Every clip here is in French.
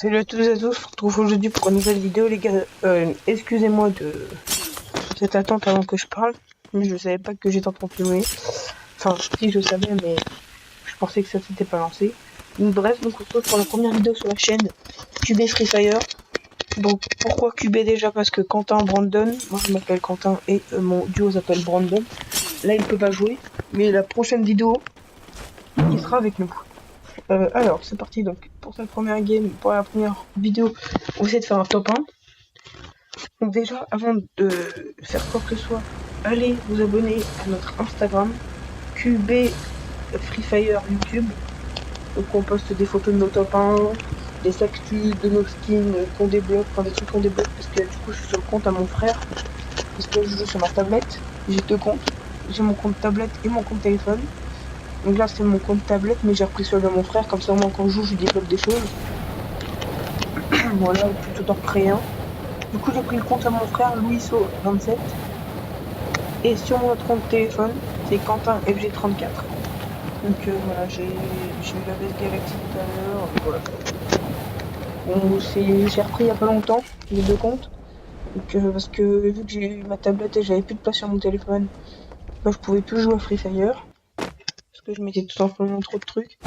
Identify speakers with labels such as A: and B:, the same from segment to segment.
A: Salut à tous et à tous, on se retrouve aujourd'hui pour une nouvelle vidéo les gars. Excusez-moi de cette attente avant que je parle, mais je savais pas que j'étais en train de filmer. Enfin, si je savais, mais je pensais que ça s'était pas lancé. Donc, bref, donc on se retrouve pour la première vidéo sur la chaîne QB Free Fire. Donc pourquoi QB déjà? Parce que Quentin, Brandon, moi je m'appelle Quentin et mon duo s'appelle Brandon. Là il peut pas jouer, mais la prochaine vidéo il sera avec nous. Alors c'est parti donc pour cette première game, pour la première vidéo, on va essayer de faire un top 1. Donc déjà, avant de faire quoi que ce soit, allez vous abonner à notre Instagram, QB Free Fire YouTube. Donc on poste des photos de nos top 1, des actus de nos skins qu'on débloque, enfin des trucs qu'on débloque, parce que du coup je suis sur le compte à mon frère, parce que je joue sur ma tablette, j'ai deux comptes, j'ai mon compte tablette et mon compte téléphone. Donc là c'est mon compte tablette, mais j'ai repris celui de mon frère, comme ça moi quand je joue je débloque des choses. Voilà, ou plutôt d'en recréer un. Du coup j'ai pris le compte à mon frère, Louiso27. Et sur mon autre compte téléphone, c'est Quentin FG34. Donc voilà, j'ai eu la veste Galaxy tout à l'heure. Voilà. Bon, j'ai repris il y a pas longtemps les deux comptes. Donc, parce que vu que j'ai eu ma tablette et j'avais plus de place sur mon téléphone, bah, je pouvais plus jouer à Free Fire. Parce que je mettais tout simplement trop de trucs.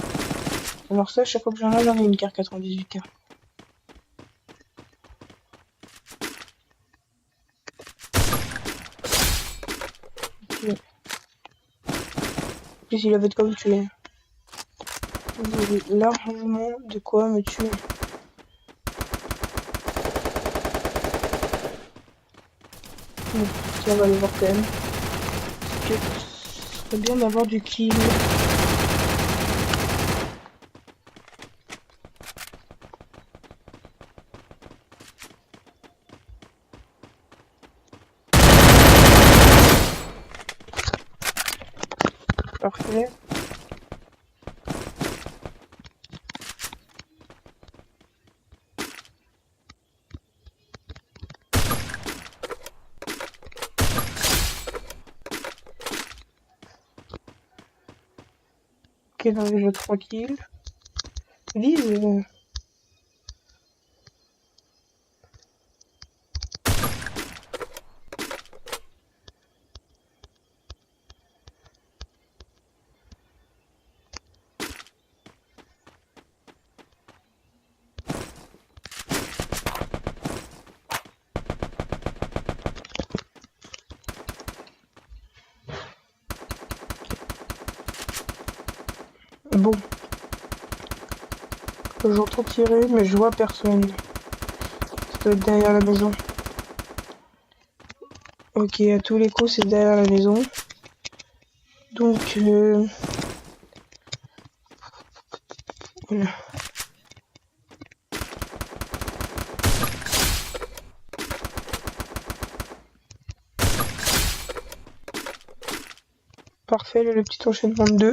A: Alors ça, chaque fois que j'en ai, j'en ai une carte 98K. Okay. En plus, il avait de quoi me tuer. Il avait largement de quoi me tuer. Donc, tiens, on va aller voir quand même. Parce que ce serait bien d'avoir du kill. Parfait. Ok, dans les jeux tranquilles. Vise. Bon. J'entends tirer, mais je vois personne. Ça doit être derrière la maison. Ok, à tous les coups, c'est derrière la maison. Donc, voilà. Parfait, le petit enchaînement de 2.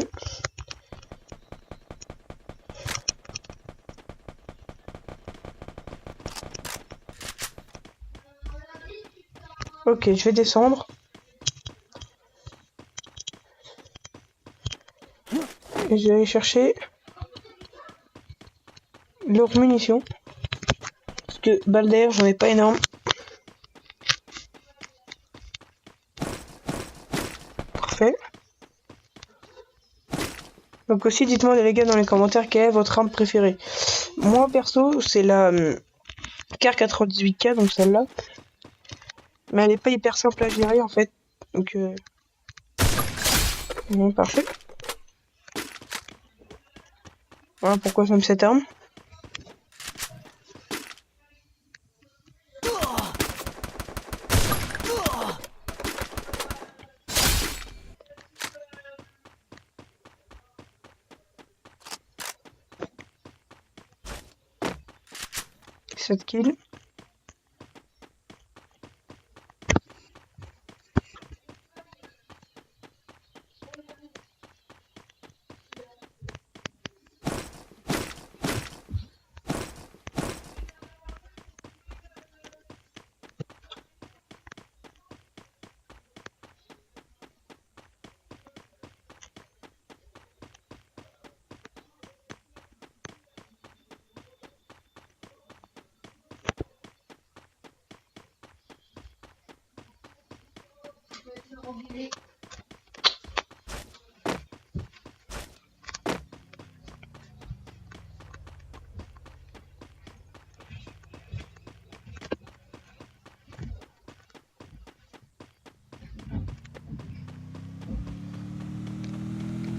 A: Ok, je vais descendre. Et je vais aller chercher leurs munitions. Parce que balles d'air, j'en ai pas énorme. Parfait. Donc aussi, dites-moi les gars dans les commentaires quelle est votre arme préférée. Moi, perso, c'est la Kar 98K, donc celle-là. Mais elle est pas hyper simple à gérer, en fait. Donc, bon, parfait. Voilà pourquoi j'aime cette arme. Cette kill.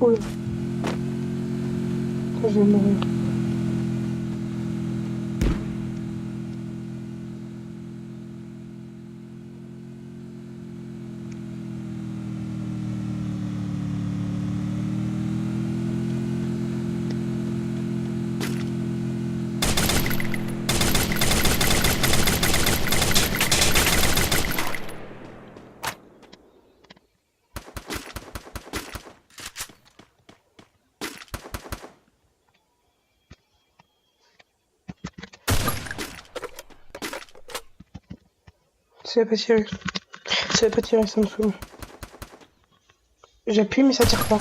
A: Oula. Je vais mourir. Ça va pas tirer. Ça va pas tirer, ça me saoule. J'appuie mais ça tire pas.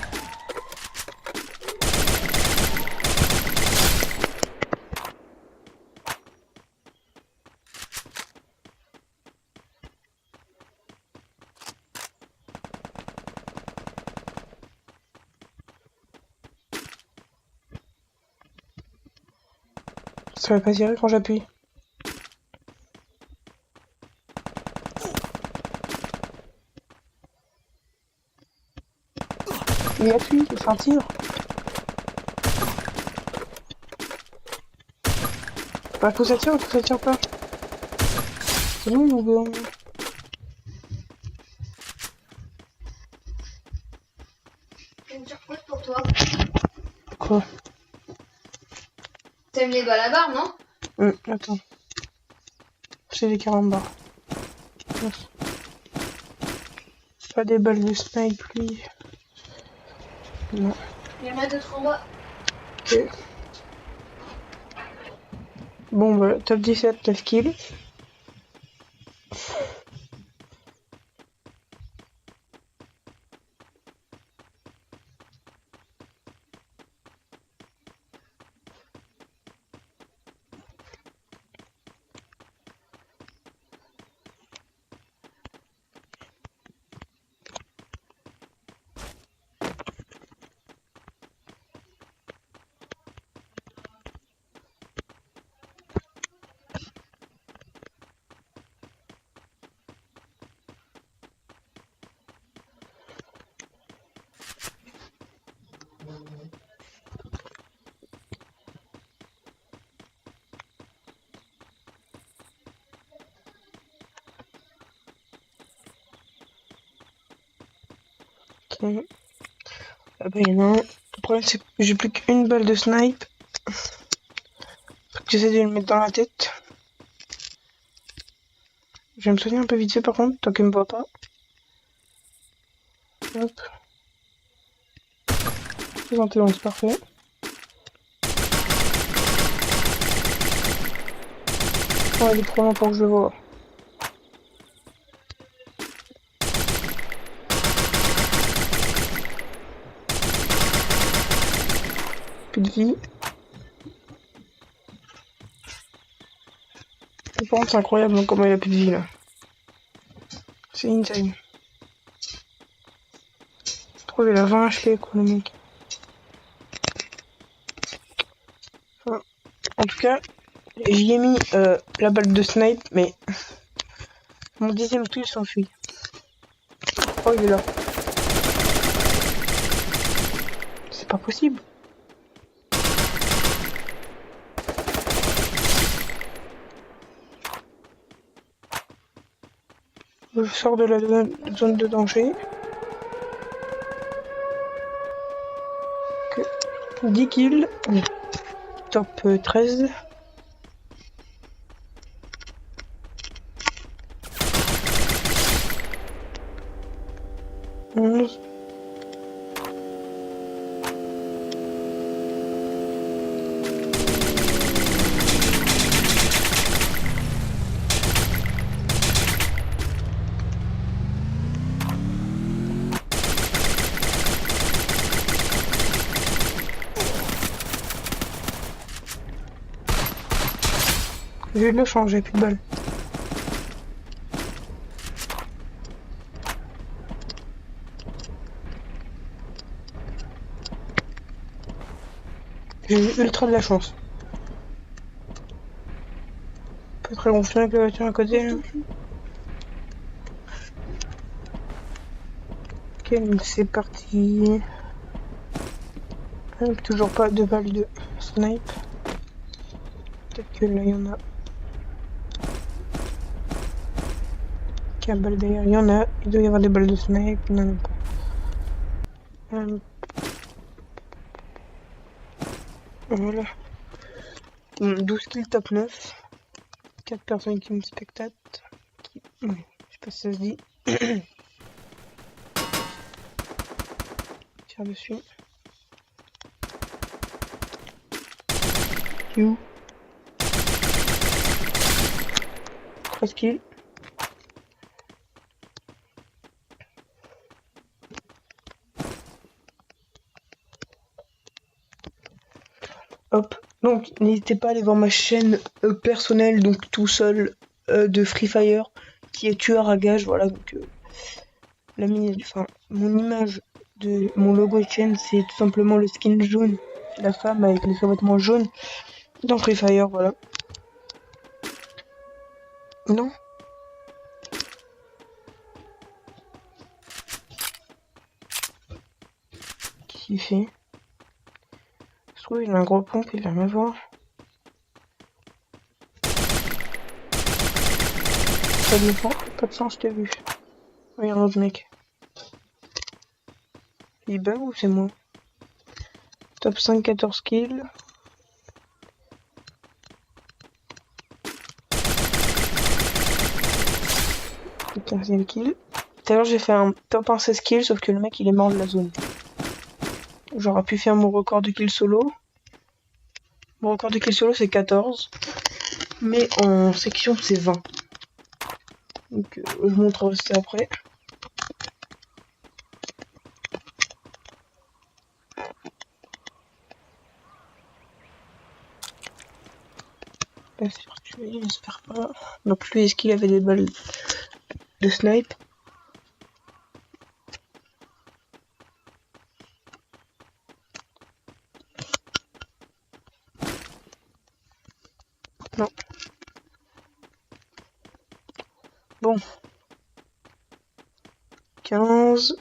A: Ça va pas tirer quand j'appuie. Il appuie, il fait un tir. Bah, faut que ça tire pas. C'est bon ou bon?
B: J'ai une surprise pour toi.
A: Quoi?
B: T'aimes les balles à barre, non?
A: Attends. J'ai les 40 barres. Pas des balles de snipe, lui. Non.
B: Il y en a d'autres en bas.
A: Ok. Bon, bah, top 17, 9 kills. Ok. Ah bah, il y en a un. Le problème, c'est que j'ai plus qu'une balle de snipe. Faut que j'essaie de le mettre dans la tête. Je vais me soigner un peu vite fait par contre, tant qu'il me voit pas. Hop. 71, parfait. Oh, il est trop loin pour que je le vois. Plus de vie. Et par contre, c'est incroyable hein, comment il a plus de vie là. C'est insane. Trop, il a 20 HP quoi le mec. Enfin, en tout cas, j'y ai mis la balle de snipe, mais mon 10ème tour il s'enfuit. Oh, il est là. C'est pas possible. Je sors de la zone de danger. Que 10 kills. Top 13. 11. Je vais le changer, plus de balles. J'ai eu ultra de la chance. Pas très confiant avec la voiture à côté. Là. Ok, donc c'est parti. Toujours pas de balles de snipe. Peut-être que là il y en a. Quelle balle derrière? Il y en a. Il doit y avoir des balles de snipe. Non, non pas. Voilà. 12 kills top 9. 4 personnes qui me spectatent. Oui, je sais pas si ça se dit. Tire dessus. You. 3 kills. Hop. Donc n'hésitez pas à aller voir ma chaîne personnelle, donc tout seul, de Free Fire, qui est tueur à gage. Voilà, donc mon image de mon logo de chaîne, c'est tout simplement le skin jaune, la femme avec les survêtements jaunes dans Free Fire, voilà. Non. Qu'est-ce qu'il fait? Je trouve qu'il a un gros pompe, il vient me voir. Ça défend, pas de chance, je t'ai vu. Oui, un autre mec. Il bug ou c'est moi? Top 5, 14 kills. 15e kill. Tout à l'heure j'ai fait un top 1 16 kills, sauf que le mec il est mort de la zone. J'aurais pu faire mon record de kill solo. Mon record de kill solo c'est 14. Mais en section c'est 20. Donc je vous montrerai ça après. Là c'est tué, j'espère pas. Donc lui est-ce qu'il avait des balles de snipe? Non. Bon. 15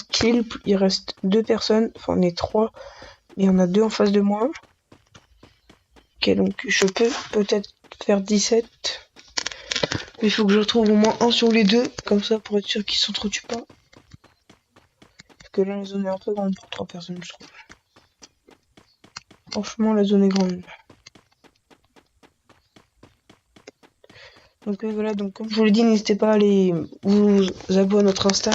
A: kills, il reste 2 personnes, enfin on est 3, mais il y en a 2 en face de moi. Ok, donc je peux peut-être faire 17. Mais il faut que je retrouve au moins un sur les deux, comme ça pour être sûr qu'ils s'entretuent pas. Parce que là la zone est un peu grande pour 3 personnes je trouve. Franchement la zone est grande. Donc voilà, donc comme je vous l'ai dit, n'hésitez pas à aller vous abonner à notre Insta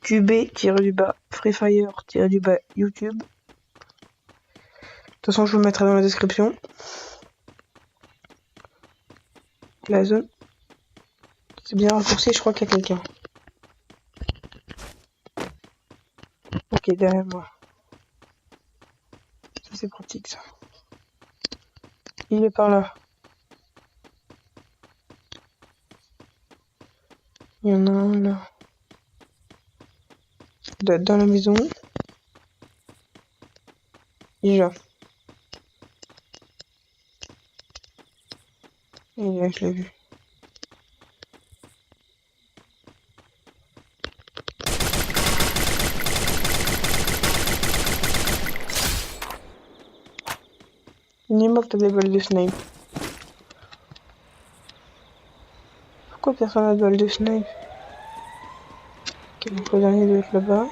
A: QB-Free Fire-YouTube. De toute façon je vous le mettrai dans la description. La zone. C'est bien raccourci, je crois qu'il y a quelqu'un. Ok, derrière moi. Ça c'est pratique ça. Il est par là. Il y en a un là. Dans la maison. Déjà. Et là, je l'ai vu. Dis-moi que t'as des balles de snipe. Pourquoi personne n'a de balles de snipe? Ok, donc le dernier doit être là-bas.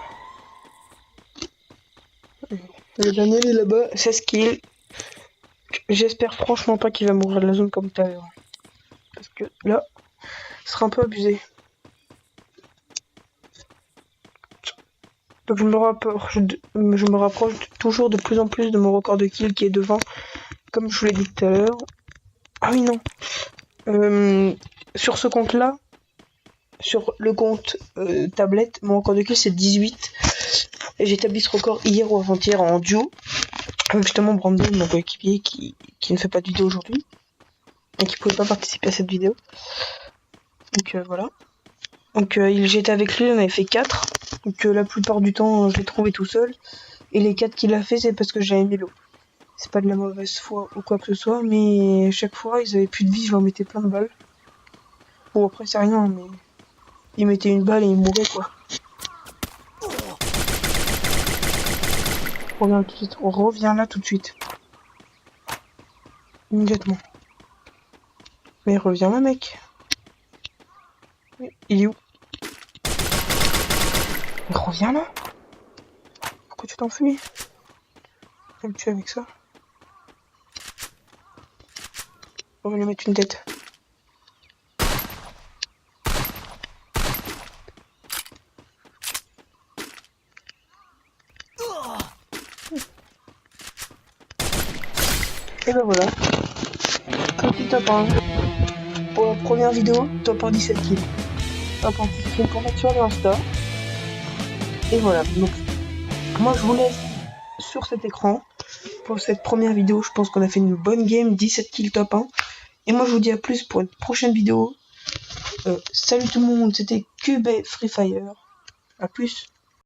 A: Le dernier il est là-bas, 16 kills. J'espère franchement pas qu'il va mourir de la zone comme tout à l'heure. Parce que là, ce sera un peu abusé. Donc je me rapproche toujours de plus en plus de mon record de kill qui est devant. Comme je vous l'ai dit tout à l'heure. Ah oui, non. Sur ce compte-là, sur le compte tablette, mon record de kill c'est 18. Et j'ai établi ce record hier ou avant-hier en duo. Avec justement Brandon, mon coéquipier, qui ne fait pas de vidéo aujourd'hui. Et qui pouvait pas participer à cette vidéo. Donc voilà. Donc j'étais avec lui, on avait fait 4. Donc la plupart du temps, je l'ai trouvé tout seul. Et les 4 qu'il a fait, c'est parce que j'ai aimé l'eau. c'est pas de la mauvaise foi ou quoi que ce soit, mais chaque fois ils avaient plus de vie, je leur mettais plein de balles. Bon après c'est rien, mais ils mettaient une balle et ils mouraient quoi. Reviens tout de suite, on revient là tout de suite. Immédiatement. Mais reviens là mec. Il est où? Mais reviens là. Pourquoi tu t'enfuis? Je vais le tuer avec ça. On va lui mettre une tête. Et ben voilà. Petit top 1. Pour la première vidéo, top 1 17 kills. Top 1 17 kills pour mettre sur l'Insta. Et voilà. Donc, moi je vous laisse sur cet écran. Pour cette première vidéo, je pense qu'on a fait une bonne game. 17 kills top 1. Et moi je vous dis à plus pour une prochaine vidéo. Salut tout le monde, c'était QB Free Fire. A plus.